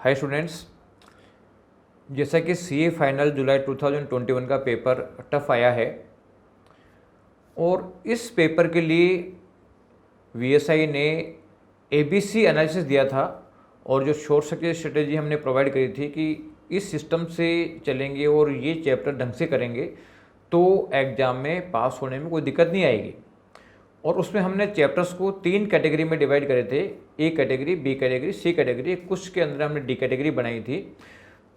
Hi students, जैसा कि CA final जुलाई 2021 का पेपर टफ आया है और इस पेपर के लिए वीएसआई ने एबीसी एनालिसिस दिया था और जो शॉर्ट सर्किट स्ट्रेटेजी हमने प्रोवाइड करी थी कि इस सिस्टम से चलेंगे और ये चैप्टर ढंग से करेंगे तो एग्ज़ाम में पास होने में कोई दिक्कत नहीं आएगी। और उसमें हमने चैप्टर्स को 3 कैटेगरी में डिवाइड करे थे, A category, B category, C category, कुछ के अंदर हमने डी कैटेगरी बनाई थी।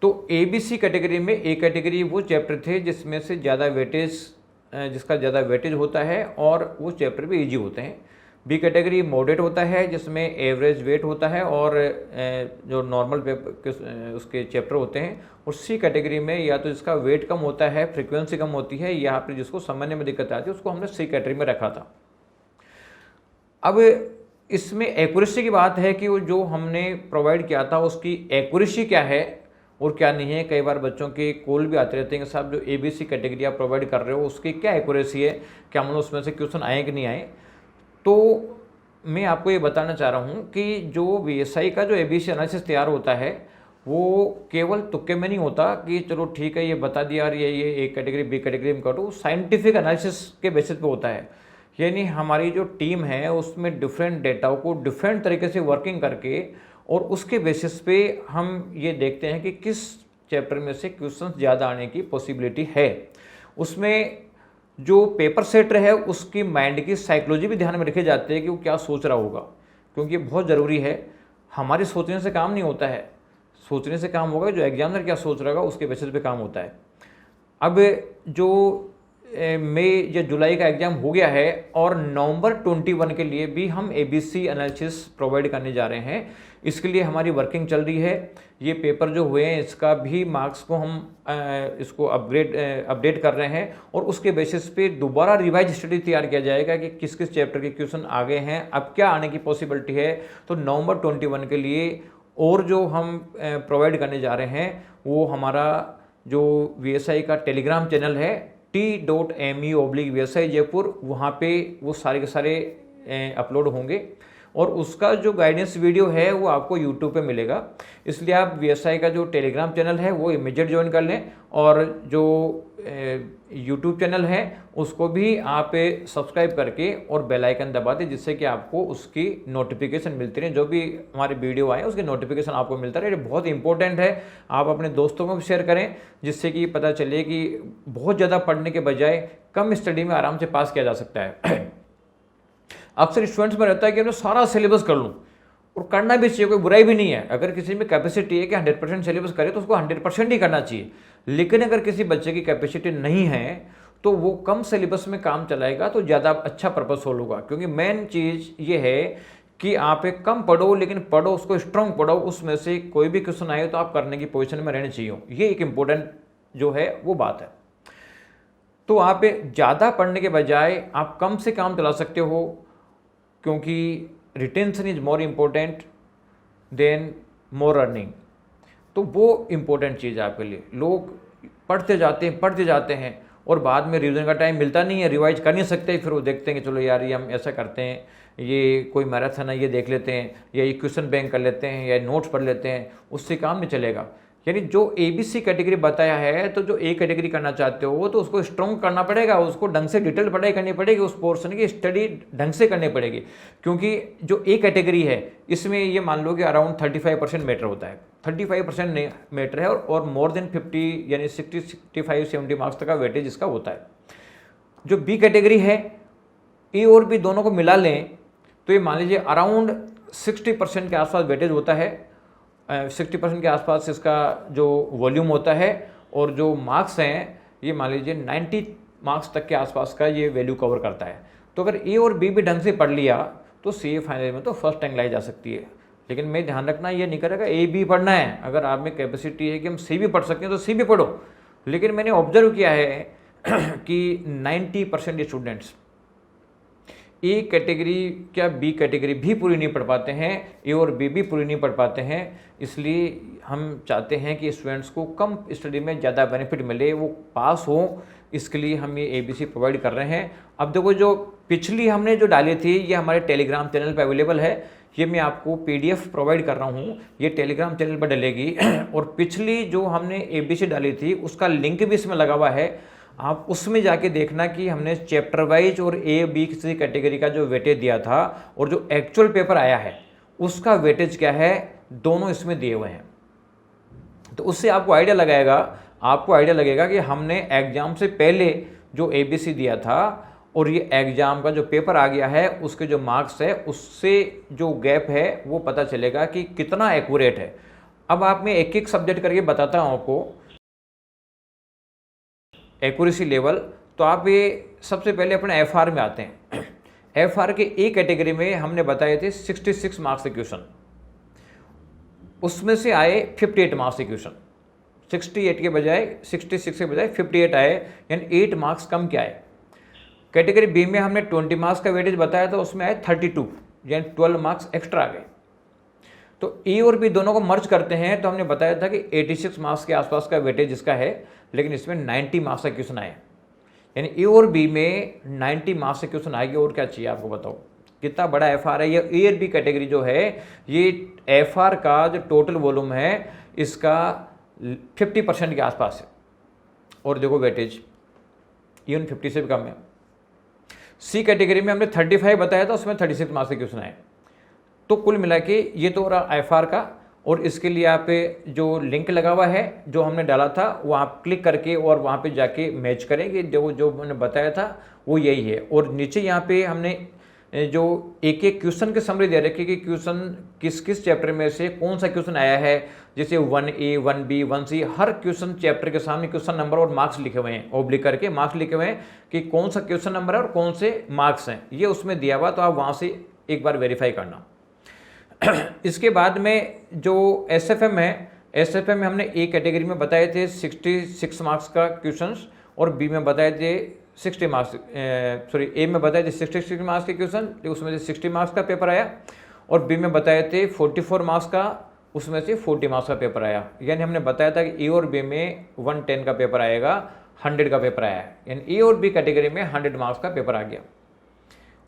तो ए बी सी कैटेगरी में ए कैटेगरी वो चैप्टर थे जिसमें से ज़्यादा वेटेज जिसका ज़्यादा वेटेज होता है और वो चैप्टर भी ईजी होते हैं। बी कैटेगरी मॉडरेट होता है जिसमें एवरेज वेट होता है और जो नॉर्मल पेपर उसके चैप्टर होते हैं। और सी कैटेगरी में या तो जिसका वेट कम होता है, फ्रिक्वेंसी कम होती है, या फिर जिसको समझने में दिक्कत आती है उसको हमने सी कैटेगरी में रखा था। अब इसमें एक्यूरेसी की बात है कि वो जो हमने प्रोवाइड किया था उसकी एक्यूरेसी क्या है और क्या नहीं है। कई बार बच्चों के कॉल भी आते रहते हैं कि साहब जो एबीसी कैटेगरी आप प्रोवाइड कर रहे हो उसकी क्या एक्यूरेसी है, क्या मतलब उसमें से क्वेश्चन आए कि नहीं आए। तो मैं आपको ये बताना चाह रहा हूँ कि जो वीएसआई का जो एबीसी एनालिसिस तैयार होता है वो केवल तुक्के में नहीं होता कि चलो ठीक है ये बता दिया और ये ए कैटेगरी बी कैटेगरी में करो। साइंटिफिक एनालिसिस के बेसिस पे होता है, यानी हमारी जो टीम है उसमें डिफरेंट डेटा को डिफरेंट तरीके से वर्किंग करके और उसके बेसिस पे हम ये देखते हैं कि किस चैप्टर में से क्वेश्चन ज़्यादा आने की पॉसिबिलिटी है। उसमें जो पेपर सेटर है उसकी माइंड की साइकोलॉजी भी ध्यान में रखे जाते हैं कि वो क्या सोच रहा होगा, क्योंकि ये बहुत ज़रूरी है। हमारी सोचने से काम नहीं होता है, सोचने से काम होगा जो एग्जामिनर क्या सोच रहा होगा उसके बेसिस पे काम होता है। अब जो मई या जुलाई का एग्ज़ाम हो गया है और नवंबर 21 के लिए भी हम एबीसी एनालिसिस प्रोवाइड करने जा रहे हैं। इसके लिए हमारी वर्किंग चल रही है। ये पेपर जो हुए हैं इसका भी मार्क्स को हम इसको अपडेट कर रहे हैं और उसके बेसिस पे दोबारा रिवाइज स्टडी तैयार किया जाएगा कि किस किस चैप्टर के क्वेश्चन आ गए हैं, अब क्या आने की पॉसिबिलिटी है। तो नवंबर 21 के लिए और जो हम प्रोवाइड करने जा रहे हैं वो हमारा जो वीएसआई का टेलीग्राम चैनल है t.me/VSI जयपुर, वहाँ पे वो सारे के सारे अपलोड होंगे और उसका जो गाइडेंस वीडियो है वो आपको यूट्यूब पे मिलेगा। इसलिए आप वीएसआई का जो टेलीग्राम चैनल है वो इमीडिएट ज्वाइन कर लें और जो यूट्यूब चैनल है उसको भी आप सब्सक्राइब करके और बेल आइकन दबा दें, जिससे कि आपको उसकी नोटिफिकेशन मिलती रहे। जो भी हमारे वीडियो आए उसकी नोटिफिकेशन आपको मिलता रहे। ये बहुत इंपॉर्टेंट है, आप अपने दोस्तों को भी शेयर करें जिससे कि पता चले कि बहुत ज़्यादा पढ़ने के बजाय कम स्टडी में आराम से पास किया जा सकता है। अक्सर स्टूडेंट्स में रहता है कि मैं सारा सिलेबस कर लूँ, और करना भी चाहिए, कोई बुराई भी नहीं है। अगर किसी में कैपेसिटी है कि 100% सिलेबस करे तो उसको 100% ही करना चाहिए। लेकिन अगर किसी बच्चे की कैपेसिटी नहीं है तो वो कम सिलेबस में काम चलाएगा तो ज़्यादा अच्छा पर्पस सोल्व होगा। क्योंकि मेन चीज़ ये है कि आप एक कम पढ़ो लेकिन पढ़ो उसको स्ट्रॉन्ग पढ़ो, उसमें से कोई भी क्वेश्चन आए तो आप करने की पोजीशन में रहने चाहिए। ये एक इम्पोर्टेंट जो है वो बात है। तो आप ज़्यादा पढ़ने के बजाय आप कम से काम चला सकते हो, क्योंकि retention is more important then more earning. तो वो इम्पोर्टेंट चीज़ है आपके लिए। लोग पढ़ते जाते हैं और बाद में रिवीजन का टाइम मिलता नहीं है, रिवाइज कर नहीं सकते, फिर वो देखते हैं कि चलो यार ये हम ऐसा करते हैं, ये कोई मैराथन है ये देख लेते हैं, या ये क्वेश्चन बैंक कर लेते हैं, या नोट्स पढ़ लेते हैं, उससे काम नहीं चलेगा। यानी जो एबीसी कैटेगरी बताया है, तो जो ए कैटेगरी करना चाहते हो तो उसको स्ट्रॉन्ग करना पड़ेगा, उसको ढंग से डिटेल पढ़ाई करनी पड़ेगी, उस पोर्शन की स्टडी ढंग से करनी पड़ेगी। क्योंकि जो ए कैटेगरी है इसमें ये मान लो कि अराउंड 35% मैटर होता है, 35% मैटर है और मोर देन 50 यानी 60, 65, 70 मार्क्स तक का वेटेज इसका होता है। जो बी कैटेगरी है, ए और बी दोनों को मिला लें तो ये मान लीजिए अराउंड 60% के आसपास वेटेज होता है। 60% के आसपास इसका जो वॉल्यूम होता है और जो मार्क्स हैं ये मान लीजिए 90 मार्क्स तक के आसपास का ये वैल्यू कवर करता है। तो अगर ए और बी भी ढंग से पढ़ लिया तो सीए फाइनल में तो फर्स्ट रैंक लाई जा सकती है। लेकिन मैं ध्यान रखना ये नहीं करेगा ए बी पढ़ना है। अगर आप में कैपेसिटी है कि हम सी भी पढ़ सकते हैं तो सी भी पढ़ो। लेकिन मैंने ऑब्जर्व किया है कि 90% स्टूडेंट्स ए कैटेगरी क्या बी कैटेगरी भी पूरी नहीं पढ़ पाते हैं, ए और बी भी पूरी नहीं पढ़ पाते हैं। इसलिए हम चाहते हैं कि स्टूडेंट्स को कम स्टडी में ज़्यादा बेनिफिट मिले, वो पास हो, इसके लिए हम ये एबीसी प्रोवाइड कर रहे हैं। अब देखो जो पिछली हमने जो डाली थी ये हमारे टेलीग्राम चैनल पर अवेलेबल है। ये मैं आपको PDF प्रोवाइड कर रहा हूँ, ये टेलीग्राम चैनल पर डलेगी और पिछली जो हमने ABC डाली थी उसका लिंक भी इसमें लगा हुआ है। आप उसमें जाके देखना कि हमने चैप्टर वाइज और A, B, C कैटेगरी का जो वेटेज दिया था और जो एक्चुअल पेपर आया है उसका वेटेज क्या है, दोनों इसमें दिए हुए हैं। तो उससे आपको आइडिया लगेगा कि हमने एग्जाम से पहले जो ABC दिया था और ये एग्जाम का जो पेपर आ गया है उसके जो मार्क्स है उससे जो गैप है वो पता चलेगा कि कितना एक्यूरेट है। अब आप मैं एक एक सब्जेक्ट करके बताता हूँ आपको एक्यूरेसी लेवल। तो आप ये सबसे पहले अपने FR में आते हैं। FR के A कैटेगरी में हमने बताए थे 66 मार्क्स के क्वेश्चन, उसमें से आए 58 मार्क्स के क्वेश्चन। 68 के बजाय 66 के बजाय 58 आए, यानी 8 मार्क्स कम क्या आए। कैटेगरी B में हमने 20 मार्क्स का वेटेज बताया था, उसमें आए 32, यानी 12 मार्क्स एक्स्ट्रा आ गए। तो A और B दोनों को मर्ज करते हैं तो हमने बताया था कि 86 मार्क्स के आसपास का वेटेज इसका है, लेकिन इसमें 90 मार्क्स का क्वेश्चन आए, यानी A और B में 90 मार्क्स के क्वेश्चन आएंगे। और क्या चाहिए आपको, बताओ कितना बड़ा FR है। ये A और B कैटेगरी जो है, ये FR का जो टोटल वॉल्यूम है इसका 50% के आसपास है। और देखो वेटेज इवन 50 से भी कम है। C कैटेगरी में हमने 35 बताया था, उसमें 36 मार्क्स के क्वेश्चन आए। तो कुल मिला के ये तो रहा FR का। और इसके लिए आप पे जो लिंक लगा हुआ है जो हमने डाला था वो आप क्लिक करके और वहाँ पे जाके मैच करेंगे, जो मैंने बताया था वो यही है। और नीचे यहाँ पे हमने जो एक एक क्वेश्चन के समरी दे रखी कि क्वेश्चन किस किस चैप्टर में से कौन सा क्वेश्चन आया है, जैसे 1A, 1B, 1C, हर क्वेश्चन चैप्टर के सामने क्वेश्चन नंबर और मार्क्स लिखे हुए हैं, ओब्लिक करके मार्क्स लिखे हुए हैं कि कौन सा क्वेश्चन नंबर है और कौन से मार्क्स हैं, ये उसमें दिया हुआ। तो आप वहाँ से एक बार वेरीफाई करना। इसके बाद में जो SFM है, SFM में हमने A कैटेगरी में बताए थे 66 मार्क्स का क्वेश्चंस और B में बताए थे 60 मार्क्स, A में बताए थे 66 मार्क्स के क्वेश्चन, उसमें से 60 मार्क्स का पेपर आया। और B में बताए थे 44 मार्क्स का, उसमें से 40 मार्क्स का पेपर आया। यानी हमने बताया था कि A और B में 110 का पेपर आएगा, 100 का पेपर आया, यानी A और B कैटेगरी में 100 मार्क्स का पेपर आ गया।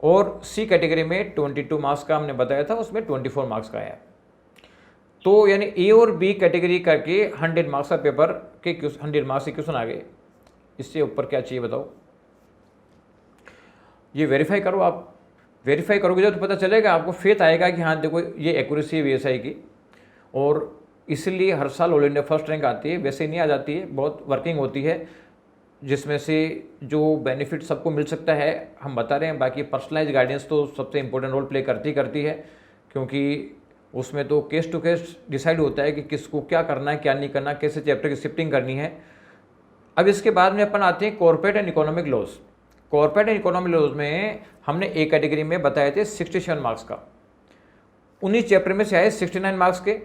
और C कैटेगरी में 22 मार्क्स का हमने बताया था, उसमें 24 मार्क्स का आया। तो यानी A और B कैटेगरी करके 100 मार्क्स का पेपर के 100 मार्क्स के क्वेश्चन आ गए। इससे ऊपर क्या चाहिए बताओ। ये वेरीफाई करो, आप वेरीफाई करोगे जब तो पता चलेगा, आपको फेथ आएगा कि हाँ देखो ये एक्यूरेसी है VSI की। और इसलिए हर साल ऑल इंडिया फर्स्ट रैंक आती है, वैसे नहीं आ जाती है, बहुत वर्किंग होती है, जिसमें से जो बेनिफिट सबको मिल सकता है हम बता रहे हैं। बाकी पर्सनलाइज गाइडेंस तो सबसे इंपॉर्टेंट रोल प्ले करती है, क्योंकि उसमें तो केस टू केस डिसाइड होता है कि किसको क्या करना है, क्या नहीं करना, कैसे चैप्टर की शिफ्टिंग करनी है। अब इसके बाद में अपन आते हैं corporate and economic laws. Corporate and economic laws में हमने A कैटेगरी में बताए थे 67 मार्क्स का, 19 चैप्टर में से आए 69 मार्क्स के।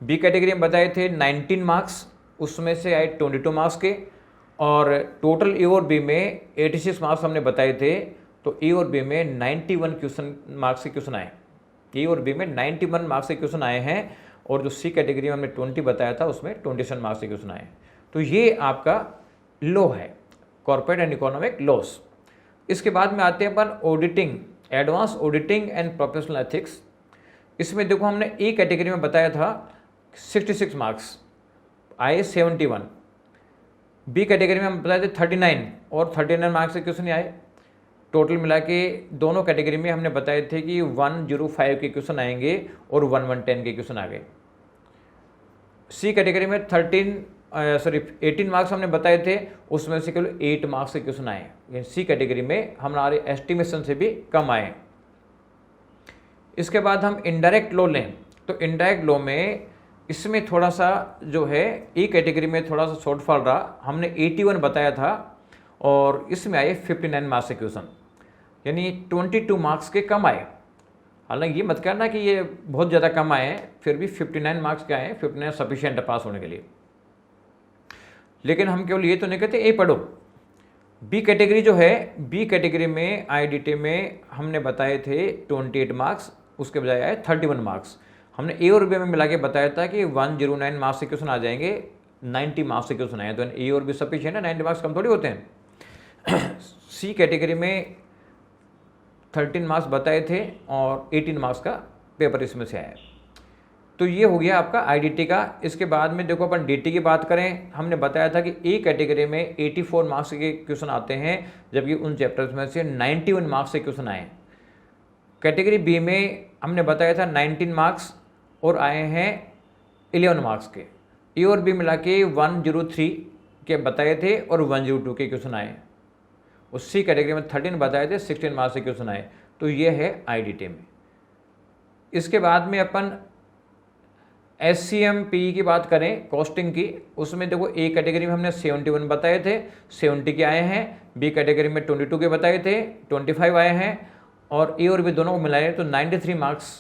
B कैटेगरी में बताए थे 19 मार्क्स, उसमें से आए 22 मार्क्स के। और टोटल A और B में 86 मार्क्स हमने बताए थे, तो A और B में 91 मार्क्स के क्वेश्चन आए। A और B में 91 मार्क्स के क्वेश्चन आए हैं। और जो C कैटेगरी में हमने 20 बताया था उसमें 27 मार्क्स के क्वेश्चन आए। तो ये आपका लॉ है, कॉर्पोरेट एंड इकोनॉमिक लॉस। इसके बाद में आते हैं अपन auditing, advance auditing and professional ethics. इसमें देखो हमने A कैटेगरी में बताया था 66 मार्क्स आए, 71। B कैटेगरी में हम बताए थे 39 और 39 मार्क्स के क्वेश्चन आए। टोटल मिला के दोनों कैटेगरी में हमने बताए थे कि 105 के क्वेश्चन आएंगे और 1110 के क्वेश्चन आ गए। C कैटेगरी में 18 मार्क्स हमने बताए थे, उसमें से केवल 8 मार्क्स के क्वेश्चन आए। यानी C कैटेगरी में हमारे एस्टिमेशन से भी कम आए। इसके बाद हम इनडायरेक्ट लॉ लें, तो इनडायरेक्ट लॉ में इसमें थोड़ा सा जो है A कैटेगरी में थोड़ा सा शॉर्टफॉल रहा। हमने 81 बताया था और इसमें आए 59 मार्क्स के क्वेश्चन, यानी 22 मार्क्स के कम आए। हालांकि ये मत कहना कि ये बहुत ज़्यादा कम आए हैं, फिर भी 59 मार्क्स के आए, 59 सफिशिएंट है पास होने के लिए। लेकिन हम केवल ये तो नहीं कहते A पढ़ो। B कैटेगरी जो है, B कैटेगरी में IDT में हमने बताए थे 28 मार्क्स, उसके बजाय आए 31 मार्क्स। हमने A और B में मिला के बताया था कि 109 मार्क्स के क्वेश्चन आ जाएंगे, 90 मार्क्स के क्वेश्चन आए। तो A और B सफिशिएंट है, 90 मार्क्स कम थोड़ी होते हैं। C कैटेगरी में 13 मार्क्स बताए थे और 18 मार्क्स का पेपर इसमें से आया। तो ये हो गया आपका आईडीटी का। इसके बाद में देखो अपन डीटी की बात करें, हमने बताया था कि ए कैटेगरी में 84 मार्क्स के क्वेश्चन आते हैं, जबकि उन चैप्टर्स में से 91 मार्क्स के क्वेश्चन आए। कैटेगरी बी में हमने बताया था 19 मार्क्स और आए हैं 11 मार्क्स के। ए और बी मिला के 103 के बताए थे और 102 के क्वेश्चन आए। उसी कैटेगरी में 13 बताए थे, 16 मार्क्स के क्वेश्चन आए। तो ये है आईडीटी में। इसके बाद में अपन SCMPE की बात करें, कॉस्टिंग की, उसमें देखो ए कैटेगरी में हमने 71 बताए थे, 70 के आए हैं। बी कैटेगरी में 22 के बताए थे, 25 आए हैं। और ए और बी दोनों को मिलाए तो 93 मार्क्स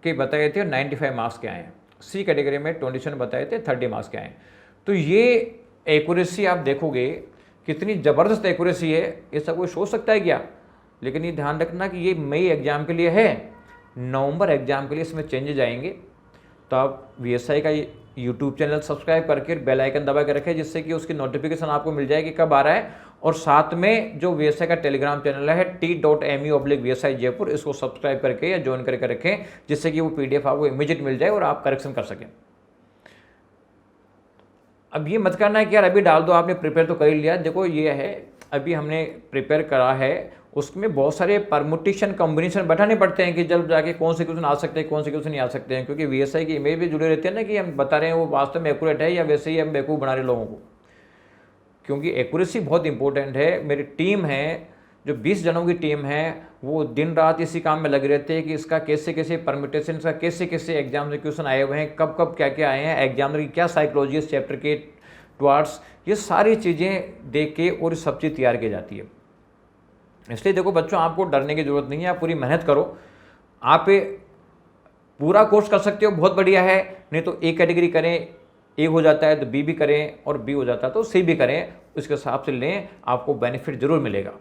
के बताए थे और 95 मार्क्स के आए हैं। सी कैटेगरी में 27 बताए थे, 30 मार्क्स के आए। तो ये एक्यूरेसी आप देखोगे कितनी ज़बरदस्त एक्यूरेसी है, ये सब कोई सोच सकता है क्या? लेकिन ये ध्यान रखना कि ये मई एग्ज़ाम के लिए है, नवंबर एग्ज़ाम के लिए इसमें चेंजेज आएंगे। तो आप VSI का यूट्यूब चैनल सब्सक्राइब करके बेल आइकन दबा के रखें, जिससे कि उसकी नोटिफिकेशन आपको मिल जाएगी कब आ रहा है। और साथ में जो VSI का टेलीग्राम चैनल है t.me/VSI जयपुर, इसको सब्सक्राइब करके या ज्वाइन करके रखें, जिससे कि वो PDF आपको इमीडिएट मिल जाए और आप करेक्शन कर सकें। अब ये मत करना है कि यार अभी डाल दो, आपने प्रिपेयर तो कर ही लिया। देखो ये है, अभी हमने प्रिपेयर करा है, उसमें बहुत सारे परमुटेशन कॉम्बिनेशन बैठाने पड़ते हैं कि जब जाके कौन से क्वेश्चन आ सकते हैं, कौन से क्वेश्चन नहीं आ सकते हैं। क्योंकि VSI की इमेज भी जुड़े रहते हैं ना कि हम बता रहे हैं वो वास्तव में एक्यूरेट है या वैसे ही हम बेवकूफ़ बना रहे लोगों को। क्योंकि एक्यूरेसी बहुत इंपॉर्टेंट है। मेरी टीम है, जो 20 जनों की टीम है, वो दिन रात इसी काम में लगे रहते हैं कि इसका कैसे कैसे परम्यूटेशन, इसका कैसे कैसे एग्जाम में क्वेश्चन आए हुए हैं, कब कब क्या क्या आए हैं, एग्जामिनर की क्या साइकोलॉजी है चैप्टर के टुवार्ड्स, ये सारी चीज़ें देख के और सब चीज़ तैयार की जाती है। इसलिए देखो बच्चों, आपको डरने की ज़रूरत नहीं है, आप पूरी मेहनत करो। आप पूरा कोर्स कर सकते हो, बहुत बढ़िया है। नहीं तो ए कैटेगरी करें, ए हो जाता है तो बी भी करें, और बी हो जाता है तो सी भी करें, उसके हिसाब से लें, आपको बेनिफिट जरूर मिलेगा।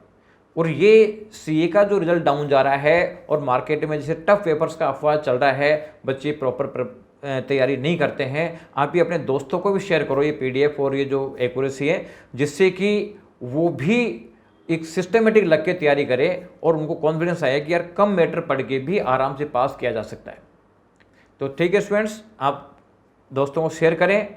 और ये CA का जो रिजल्ट डाउन जा रहा है और मार्केट में जैसे टफ पेपर्स का अफवाह चल रहा है, बच्चे प्रॉपर तैयारी नहीं करते हैं, आप ये अपने दोस्तों को भी शेयर करो ये PDF और ये जो एक्यूरेसी है, जिससे कि वो भी एक सिस्टमेटिक लग के तैयारी करें और उनको कॉन्फिडेंस आए कि यार कम मैटर पढ़ के भी आराम से पास किया जा सकता है। तो ठीक है स्टूडेंट्स, आप दोस्तों को शेयर करें,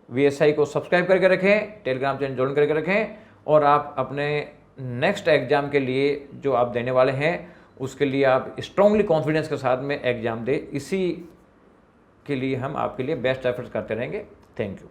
VSI को सब्सक्राइब करके रखें, टेलीग्राम चैनल ज्वाइन करके रखें, और आप अपने नेक्स्ट एग्ज़ाम के लिए जो आप देने वाले हैं उसके लिए आप स्ट्रांगली कॉन्फिडेंस के साथ में एग्ज़ाम दें। इसी के लिए हम आपके लिए बेस्ट एफर्ट्स करते रहेंगे। Thank you.